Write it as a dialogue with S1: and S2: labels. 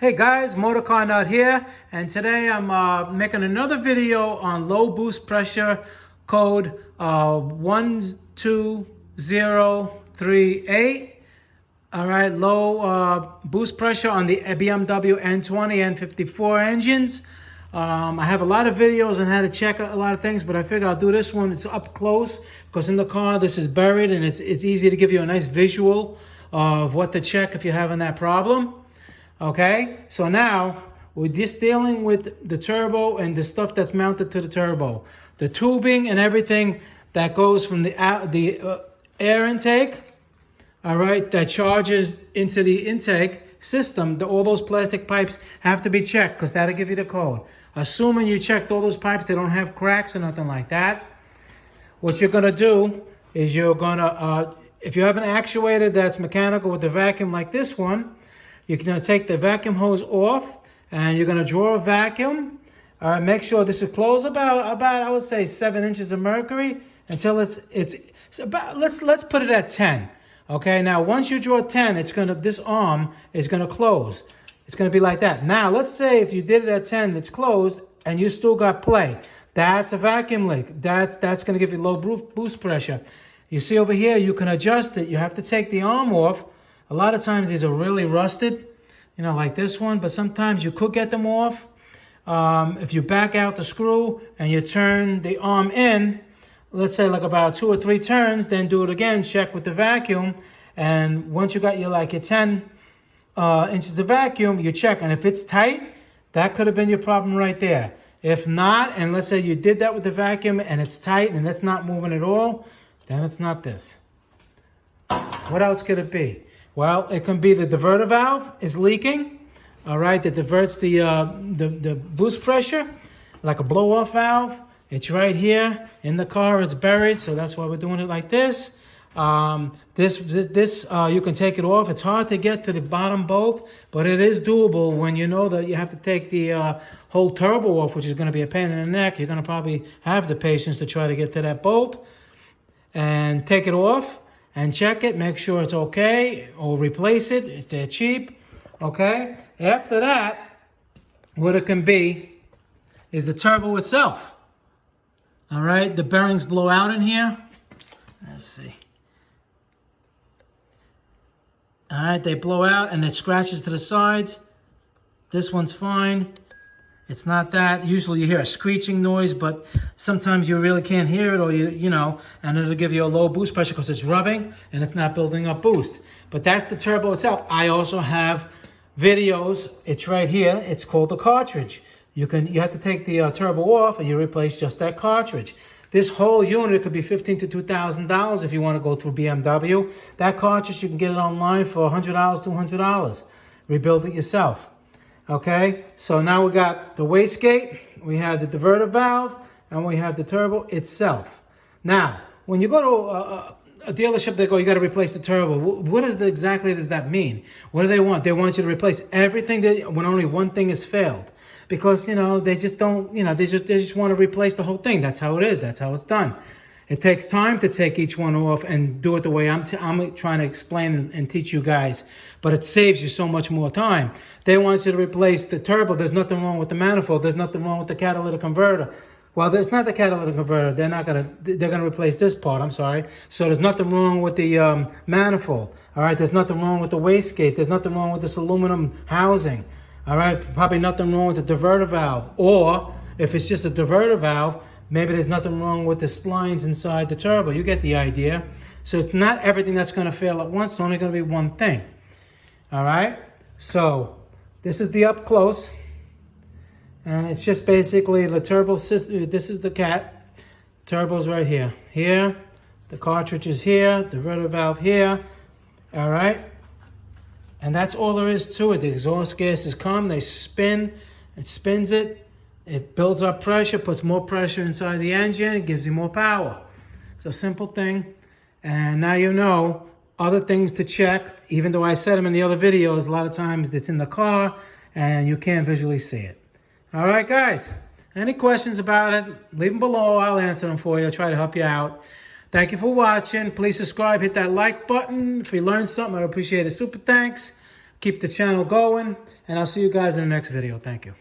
S1: Hey guys, MotorCarNut here, and today I'm making another video on low boost pressure code 12038. All right, low boost pressure on the BMW N20 N54 engines. I have a lot of videos on how to check a lot of things, but I figure I'll do this one. It's up close because in the car this is buried, and it's easy to give you a nice visual of what to check if you're having that problem. Okay, so now we're just dealing with the turbo and the stuff that's mounted to the turbo, the tubing and everything that goes from the air intake, all right, that charges into the intake system. All those plastic pipes have to be checked because that'll give you the code. Assuming you checked all those pipes, they don't have cracks or nothing like that. What you're gonna do is you're gonna, if you have an actuator that's mechanical with a vacuum like this one, you're going to take the vacuum hose off and you're going to draw a vacuum. All right, make sure this is closed about I would say 7 inches of mercury until it's about, let's put it at 10. Okay, now once you draw 10, this arm is going to close. It's going to be like that. Now let's say if you did it at 10, it's closed and you still got play. That's a vacuum leak. That's going to give you low boost pressure. You see over here, you can adjust it. You have to take the arm off. A lot of times these are really rusted, you know, like this one, but sometimes you could get them off. If you back out the screw and you turn the arm in, let's say like about 2 or 3 turns, then do it again, check with the vacuum. And once you got your 10 inches of vacuum, you check. And if it's tight, that could have been your problem right there. If not, and let's say you did that with the vacuum and it's tight and it's not moving at all, then it's not this. What else could it be? Well, it can be the diverter valve is leaking, all right, that diverts the boost pressure, like a blow-off valve. It's right here in the car. It's buried, so that's why we're doing it like this. You can take it off. It's hard to get to the bottom bolt, but it is doable when you know that you have to take the whole turbo off, which is going to be a pain in the neck. You're going to probably have the patience to try to get to that bolt and take it off. And check it, make sure it's okay, or replace it if they're cheap, okay? After that, what it can be is the turbo itself. All right, the bearings blow out in here. Let's see. All right, they blow out and it scratches to the sides. This one's fine. It's not that. Usually you hear a screeching noise, but sometimes you really can't hear it, or you know, and it'll give you a low boost pressure because it's rubbing and it's not building up boost. But that's the turbo itself. I also have videos. It's right here. It's called the cartridge. You have to take the turbo off and you replace just that cartridge. This whole unit could be $1,500 to $2,000 if you want to go through BMW. That cartridge, you can get it online for $100, $200. Rebuild it yourself. Okay, so now we got the wastegate, we have the diverter valve, and we have the turbo itself. Now, when you go to a dealership, they go, you got to replace the turbo. What exactly does that mean? What do they want? They want you to replace everything when only one thing has failed. Because, you know, they just don't, you know, they just want to replace the whole thing. That's how it is. That's how it's done. It takes time to take each one off and do it the way I'm trying to explain and teach you guys. But it saves you so much more time. They want you to replace the turbo. There's nothing wrong with the manifold. There's nothing wrong with the catalytic converter. Well, it's not the catalytic converter. They're gonna replace this part. I'm sorry. So there's nothing wrong with the manifold. All right. There's nothing wrong with the wastegate. There's nothing wrong with this aluminum housing. All right. Probably nothing wrong with the diverter valve. Or if it's just a diverter valve, maybe there's nothing wrong with the splines inside the turbo. You get the idea. So it's not everything that's going to fail at once. It's only going to be one thing. All right. So this is the up close. And it's just basically the turbo system. This is the cat. Turbo's right here. Here. The cartridge is here. The diverter valve here. All right. And that's all there is to it. The exhaust gases come. They spin. It spins it. It builds up pressure, puts more pressure inside the engine, it gives you more power. It's a simple thing. And now you know other things to check, even though I said them in the other videos, a lot of times it's in the car and you can't visually see it. All right, guys, any questions about it, leave them below. I'll answer them for you. I'll try to help you out. Thank you for watching. Please subscribe, hit that like button. If you learned something, I'd appreciate it. Super thanks. keep the channel going, and I'll see you guys in the next video. Thank you.